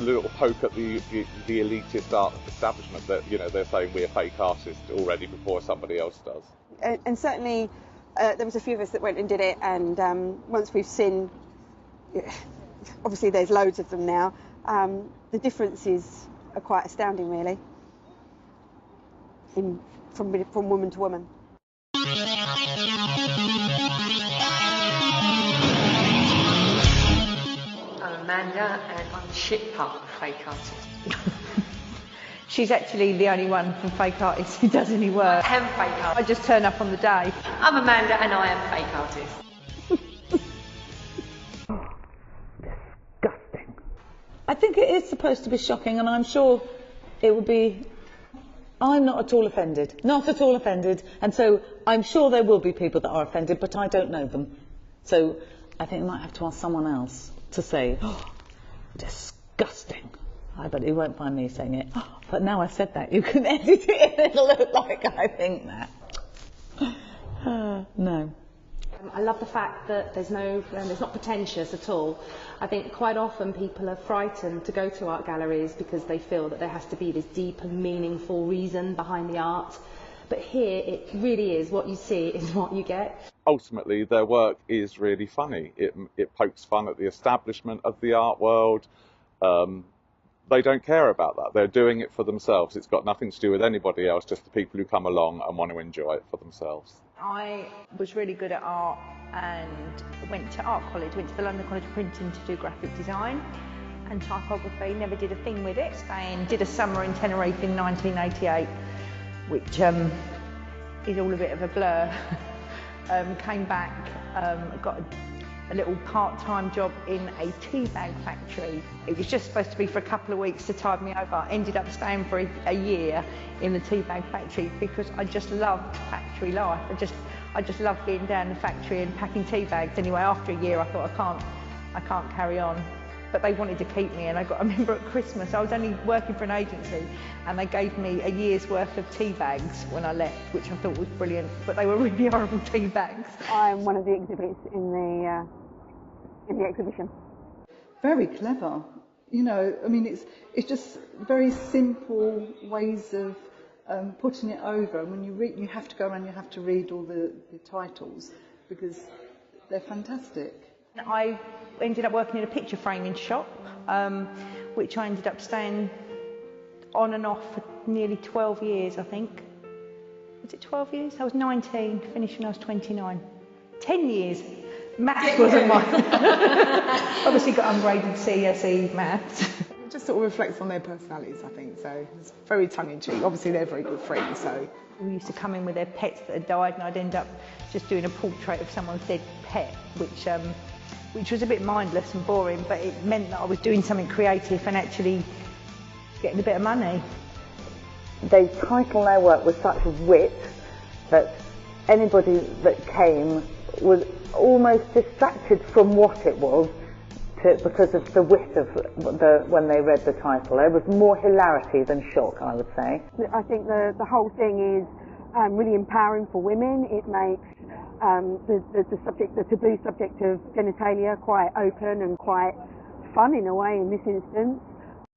little poke at the elitist art establishment that, you know, they're saying we're fake artists already before somebody else does. And certainly there was a few of us that went and did it, and once we've seen, obviously there's loads of them now, the differences are quite astounding really, from woman to woman. I'm Amanda and I'm shit part of Fake Artist. She's actually the only one from Fake Artist who does any work. I am Fake Artist. I just turn up on the day. I'm Amanda and I am Fake Artist. Disgusting. I think it is supposed to be shocking, and I'm sure it would be. I'm not at all offended. Not at all offended. And so I'm sure there will be people that are offended, but I don't know them. So I think we might have to ask someone else to say, oh, disgusting. I bet you won't find me saying it. Oh, but now I've said that, you can edit it and it'll look like I think that. No. I love the fact that there's not pretentious at all. I think quite often people are frightened to go to art galleries because they feel that there has to be this deep and meaningful reason behind the art. But here it really is, what you see is what you get. Ultimately, their work is really funny. It pokes fun at the establishment of the art world. They don't care about that. They're doing it for themselves. It's got nothing to do with anybody else, just the people who come along and want to enjoy it for themselves. I was really good at art and went to art college, went to the London College of Printing to do graphic design and typography, never did a thing with it. And did a summer in Tenerife in 1988, which is all a bit of a blur. Came back, got a little part-time job in a tea bag factory. It was just supposed to be for a couple of weeks to tide me over. I ended up staying for a year in the tea bag factory because I just loved factory life. I just loved being down in the factory and packing tea bags. Anyway, after a year I thought I can't carry on. But they wanted to keep me, and I remember at Christmas I was only working for an agency and they gave me a year's worth of tea bags when I left, which I thought was brilliant, but they were really horrible tea bags. I'm one of the exhibits in the exhibition. Very clever. You know, I mean, it's just very simple ways of putting it over. And when you read, you have to go around, you have to read all the titles because they're fantastic. I ended up working in a picture framing shop, which I ended up staying on and off for nearly 12 years, I think. Was it 12 years? I was 19, finished when I was 29. 10 years. Maths wasn't mine. Obviously got ungraded CSE maths. It just sort of reflects on their personalities, I think, so it's very tongue-in-cheek. Obviously they're very good friends, so. We used to come in with their pets that had died, and I'd end up just doing a portrait of someone's dead pet, which was a bit mindless and boring, but it meant that I was doing something creative and actually getting a bit of money. They title their work with such wit that anybody that came was almost distracted from what it was because of the wit of when they read the title. There was more hilarity than shock, I would say. I think the whole thing is really empowering for women. It makes the taboo subject of genitalia quite open and quite fun in a way in this instance.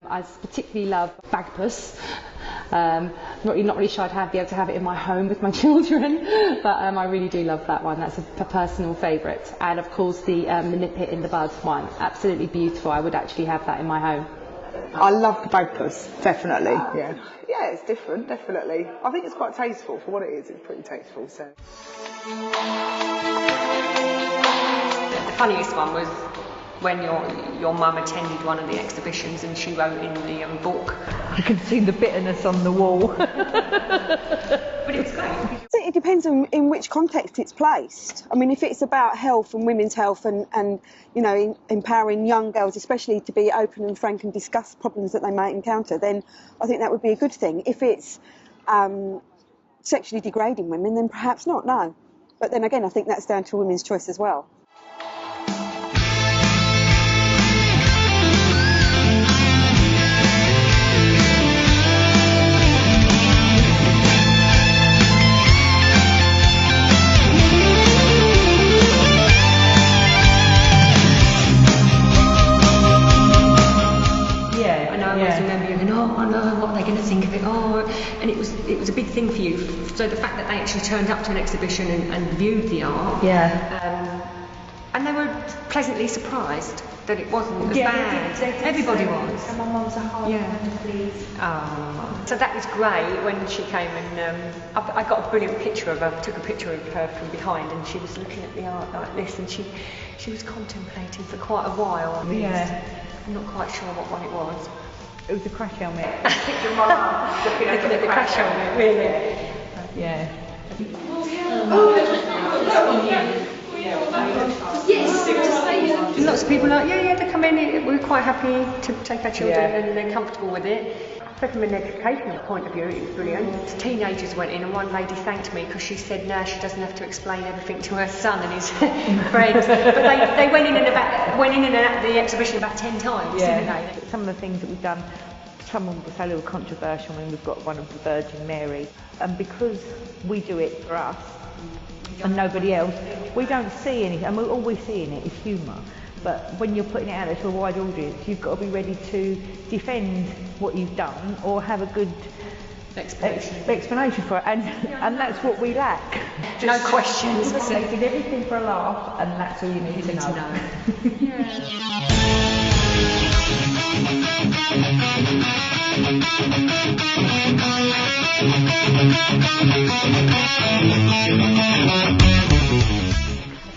I particularly love Bagpuss. Not really sure I'd be able to have it in my home with my children, but I really do love that one. That's a personal favourite. And of course the Nip It in the Bud one, absolutely beautiful. I would actually have that in my home. I love the Bagpuss, definitely. Yeah, it's different, definitely. I think it's quite tasteful for what it is. It's pretty tasteful. So. The funniest one was when your mum attended one of the exhibitions and she wrote in the book. I can see the bitterness on the wall. But it was great. It depends on in which context it's placed. I mean, if it's about health and women's health and you know, empowering young girls especially to be open and frank and discuss problems that they might encounter, then I think that would be a good thing. If it's sexually degrading women, then perhaps not, no. But then again, I think that's down to women's choice as well. Yeah, and it was a big thing for you. So the fact that they actually turned up to an exhibition and viewed the art, and they were pleasantly surprised that it wasn't as bad. Everybody was. And my mum's a hard please. So that was great when she came, and I got a brilliant picture of her. Took a picture of her from behind, and she was looking at the art like this, and she was contemplating for quite a while on this. I'm not quite sure what one it was. It was a crash helmet. A picture of my mum looking at the crash helmet, really. Yes. Lots of people are like, yeah, they come in, we're quite happy to take our children and they're comfortable with it. From an educational point of view, it was brilliant. Teenagers went in and one lady thanked me because she said now she doesn't have to explain everything to her son and his friends. But they went in and out of the exhibition about 10 times, didn't they? Some of the things that we've done, someone would say a little controversial, and we've got one of the Virgin Mary. And because we do it for us and nobody else, we don't see anything, and all we see in it is humour. But when you're putting it out there to a wide audience, you've got to be ready to defend what you've done or have a good explanation for it, and that's what we lack. No questions. They did everything for a laugh, and that's all you need to know.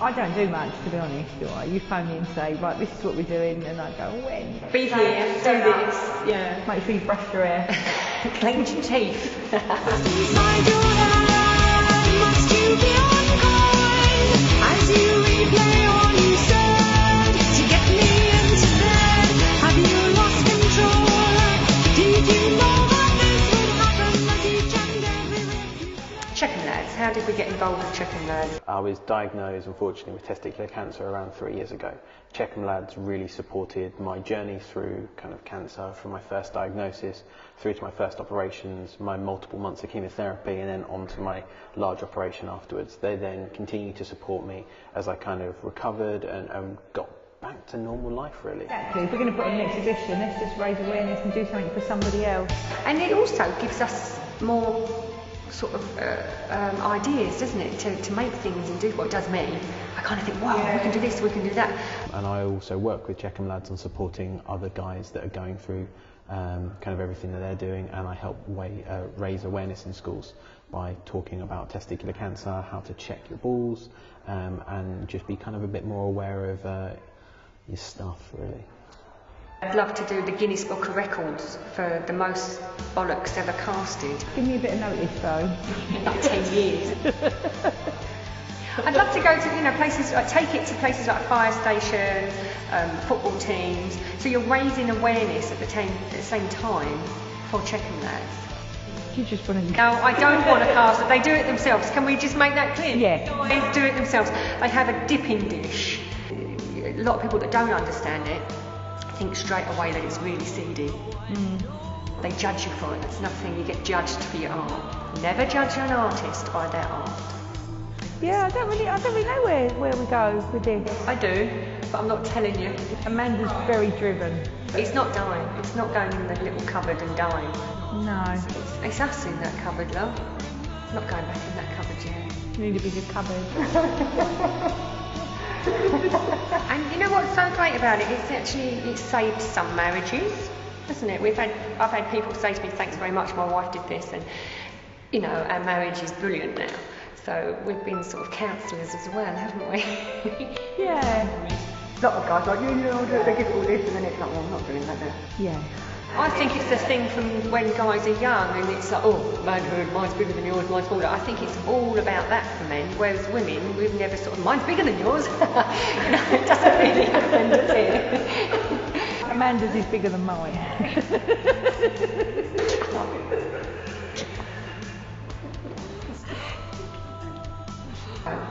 I don't do much, to be honest. You phone me and say, right, this is what we're doing, and I go, when? Be here, do this. Make sure you brush your hair. Cleanse your teeth. Inside your head, must you be on guard as you replay all you said to get me into bed? Have you lost control? Did you know that this would happen at each and every rep? Checkham Lads, how did we get involved with Checkham Lads? I was diagnosed, unfortunately, with testicular cancer around 3 years ago. Checkham Lads really supported my journey through kind of cancer, from my first diagnosis through to my first operations, my multiple months of chemotherapy, and then on to my large operation afterwards. They then continued to support me as I kind of recovered and got back to normal life, really. Exactly. If we're going to put on an exhibition, let's just raise awareness and do something for somebody else. And it also gives us more sort of ideas, doesn't it, to make things and do what it does me. I kind of think, wow, we can do this, we can do that. And I also work with Checkham Lads on supporting other guys that are going through kind of everything that they're doing, and I help raise awareness in schools by talking about testicular cancer, how to check your balls, and just be kind of a bit more aware of your stuff, really. I'd love to do the Guinness Book of Records for the most bollocks ever casted. Give me a bit of notice, though. About 10 years. I'd love to go to, places, take it to places like fire stations, football teams, so you're raising awareness at the same time for Checkham Lads. You just want to... No, I don't want to cast it. They do it themselves. Can we just make that clear? Yeah. They do it themselves. They have a dipping dish. A lot of people that don't understand it think straight away that it's really seedy. They judge you for it. It's nothing. You get judged for your art. Never judge an artist by their art. Yeah, I don't really know where we go with this. I do, but I'm not telling you. Amanda's very driven. It's not dying. It's not going in the little cupboard and dying. No. It's us in that cupboard, love. Not going back in that cupboard yet. You need a bigger cupboard. And you know what's so great about it? It's saved some marriages, hasn't it? I've had people say to me, thanks very much, my wife did this, and our marriage is brilliant now. So we've been sort of counsellors as well, haven't we? Yeah. A lot of guys are like, I'll do it, they give all this, and then it's like, well, I'm not doing that now. Yeah. I think it's the thing from when guys are young, and it's like, oh, manhood, mine's bigger than yours, mine's smaller. I think it's all about that for men, whereas women, we've never sort of, mine's bigger than yours. It doesn't really happen, does it? Amanda's is bigger than mine.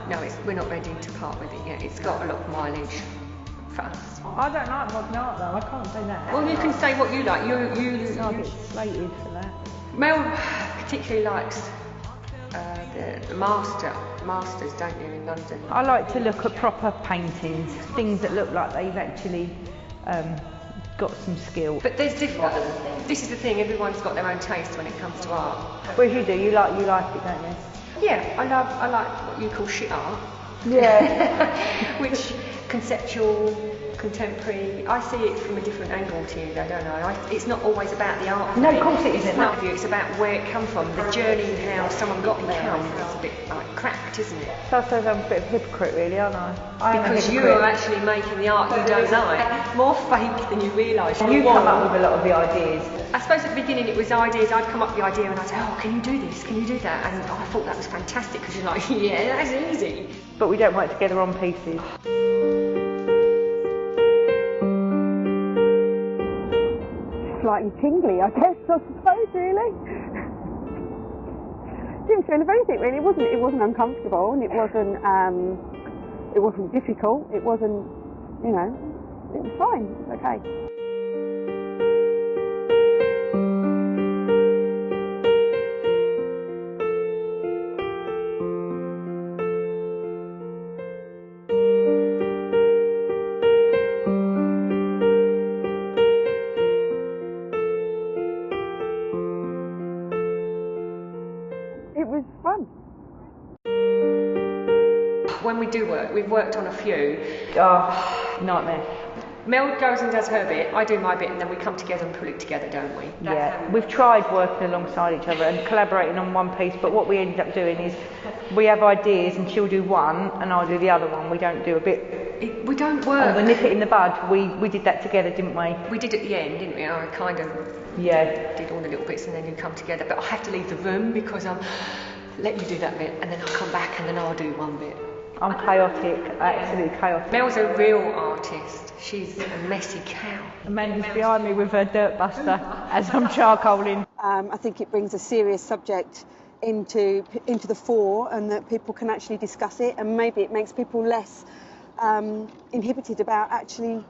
No, we're not ready to part with it yet. It's got a lot of mileage for us. I don't like modern art though, I can't say that. Well, you can say what you like. I get slated for that. Mel particularly likes the masters, don't you, in London? I like to look at proper paintings, things that look like they've actually got some skill. But there's different. This is the thing. Everyone's got their own taste when it comes to art. Whereas you do, you like it, don't you? Yeah, I like what you call shit art. Yeah. Which conceptual, contemporary. I see it from a different angle to you, though, don't I? It's not always about the art. No, of course it isn't. It's about where it come from, the journey and how someone got there. It's a bit like cracked, isn't it? So I suppose I'm a bit of a hypocrite, really, aren't I? Because you are actually making the art you don't like. More fake than you realise. You come up with a lot of the ideas. I suppose at the beginning it was ideas. I'd come up with the idea and I'd say, oh, can you do this? Can you do that? And I thought that was fantastic because you're like, yeah, that's easy. But we don't work together on pieces. Slightly tingly, I guess, I suppose, really. Didn't feel anything, really. It wasn't uncomfortable, and it wasn't difficult. It wasn't, it was fine. It was okay. It was fun. When we do work, we've worked on a few. Oh, nightmare. Mel goes and does her bit, I do my bit, and then we come together and put it together, don't we? We've tried working alongside each other and collaborating on one piece, but what we ended up doing is we have ideas and she'll do one and I'll do the other one. We don't do a bit. We don't work. And we nip it in the bud. We did that together, didn't we? We did at the end, didn't we? I kind of did all the little bits and then you come together. But I have to leave the room because let you do that bit and then I'll come back and then I'll do one bit. I'm chaotic, absolutely chaotic. Mel's a real artist. She's a messy cow. Amanda's behind me with her dirt buster as I'm charcoaling. I think it brings a serious subject into the fore, and that people can actually discuss it, and maybe it makes people less inhibited about actually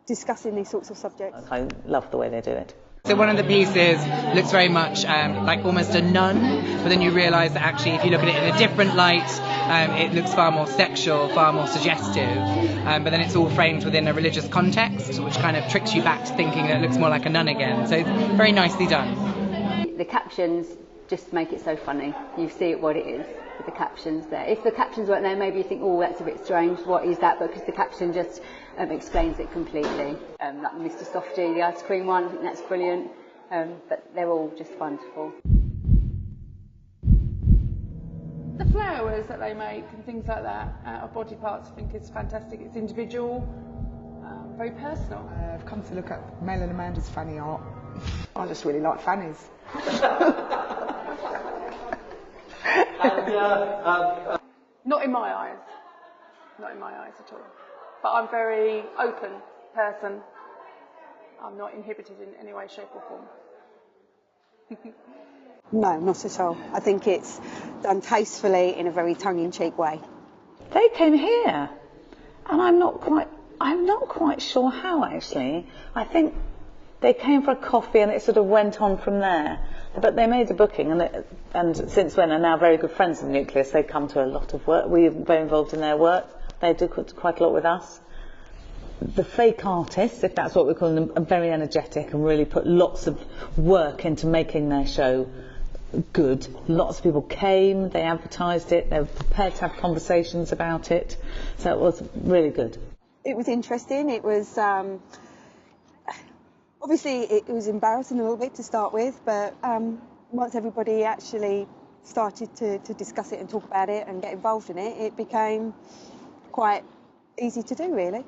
discussing these sorts of subjects. I love the way they do it. So one of the pieces looks very much like almost a nun, but then you realise that actually if you look at it in a different light, it looks far more sexual, far more suggestive, but then it's all framed within a religious context, which kind of tricks you back to thinking that it looks more like a nun again. So it's very nicely done. The captions just make it so funny. You see it what it is with the captions there. If the captions weren't there, maybe you think, oh, that's a bit strange, what is that? But because the caption just explains it completely. Like Mr. Softy, the ice cream one, I think that's brilliant. But they're all just wonderful. The flowers that they make and things like that out of body parts, I think is fantastic. It's individual, very personal. I've come to look at Mel and Amanda's fanny art. I just really like fannies. Not in my eyes. Not in my eyes at all. But I'm a very open person. I'm not inhibited in any way, shape or form. No, not at all. I think it's done tastefully in a very tongue-in-cheek way. They came here, and I'm not quite sure how, actually. I think they came for a coffee and it sort of went on from there. But they made a booking, and since when are now very good friends of the Nucleus. They come to a lot of work. We're very involved in their work. They do quite a lot with us. The fake artists, if that's what we call them, are very energetic and really put lots of work into making their show good. Lots of people came, they advertised it, they were prepared to have conversations about it. So it was really good. It was interesting. It was obviously it was embarrassing a little bit to start with, but once everybody actually started to discuss it and talk about it and get involved in it, it became quite easy to do, really.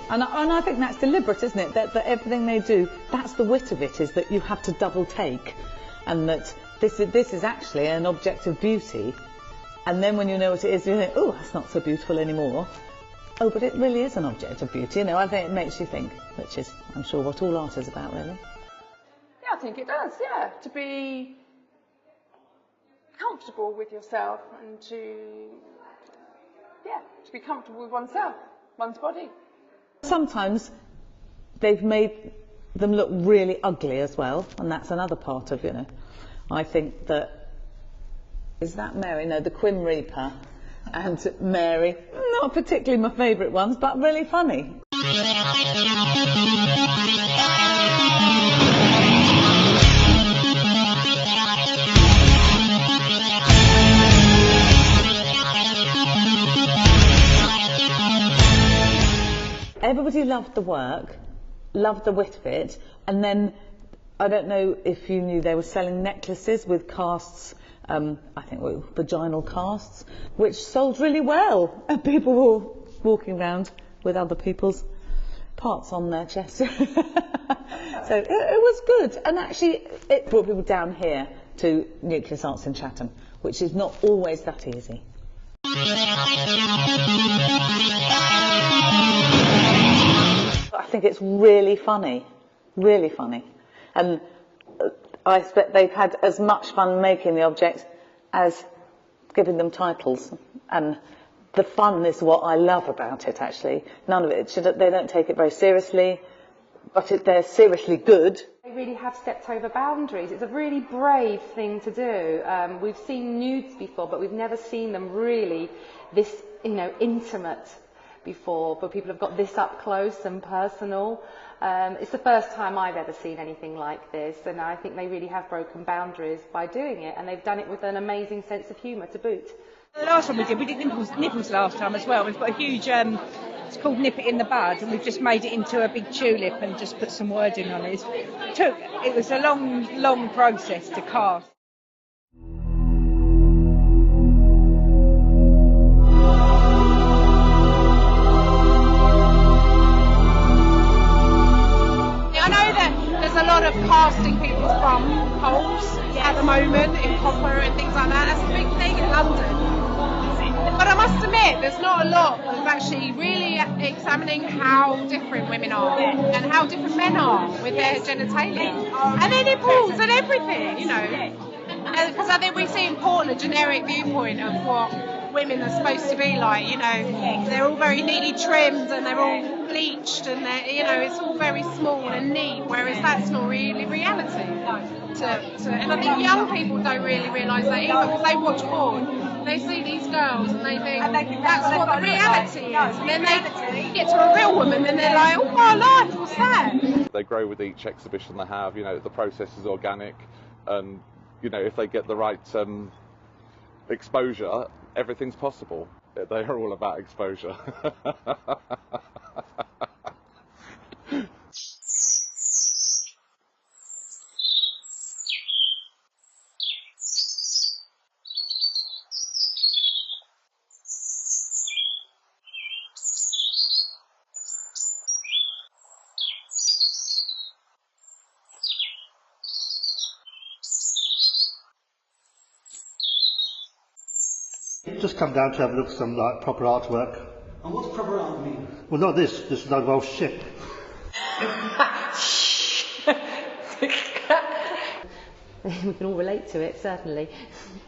And I think that's deliberate, isn't it? That everything they do, that's the wit of it, is that you have to double take, and that this is actually an object of beauty. And then when you know what it is, you think, oh, that's not so beautiful anymore. Oh, but it really is an object of beauty. I think it makes you think, which is, I'm sure, what all art is about, really. Yeah, I think it does, yeah. To be comfortable with yourself and to be comfortable with oneself, one's body. Sometimes they've made them look really ugly as well, and that's another part of, I think that, is that Mary? No, the Quim Reaper and Mary, not particularly my favourite ones, but really funny. everybody loved the work, loved the wit of it, and then I don't know if you knew they were selling necklaces with casts, I think were vaginal casts, which sold really well, and people were walking around with other people's parts on their chest. So it was good, and actually it brought people down here to Nucleus Arts in Chatham, which is not always that easy. I think it's really funny, and I expect they've had as much fun making the objects as giving them titles, and the fun is what I love about it, actually. None of it, they don't take it very seriously, but they're seriously good. They really have stepped over boundaries. It's a really brave thing to do. We've seen nudes before, but we've never seen them really this, intimate before, but people have got this up close and personal. It's the first time I've ever seen anything like this, and I think they really have broken boundaries by doing it, and they've done it with an amazing sense of humour to boot. The last one we did nipples last time as well. We've got a huge, it's called Nip It in the Bud, and we've just made it into a big tulip and just put some wording on it. It was a long process to cast. I know that there's a lot of casting people's bum holes at the moment in copper and things like that. That's a big thing in London. But I must admit, there's not a lot of actually really examining how different women are and how different men are with their genitalia and their nipples and everything, Because I think we see in Portland a generic viewpoint of what women are supposed to be like, They're all very neatly trimmed and they're all bleached and it's all very small and neat, whereas that's not really reality. And I think young people don't really realise that either, because they watch porn. They see these girls and they think that's what the reality is. And then they get to a real woman and they're like, oh my life, what's that? They grow with each exhibition they have, the process is organic, and, if they get the right exposure, everything's possible. They are all about exposure. Just come down to have a look at some proper artwork. And what's proper art mean? Well, not this. This is like Welsh shit. We can all relate to it, certainly.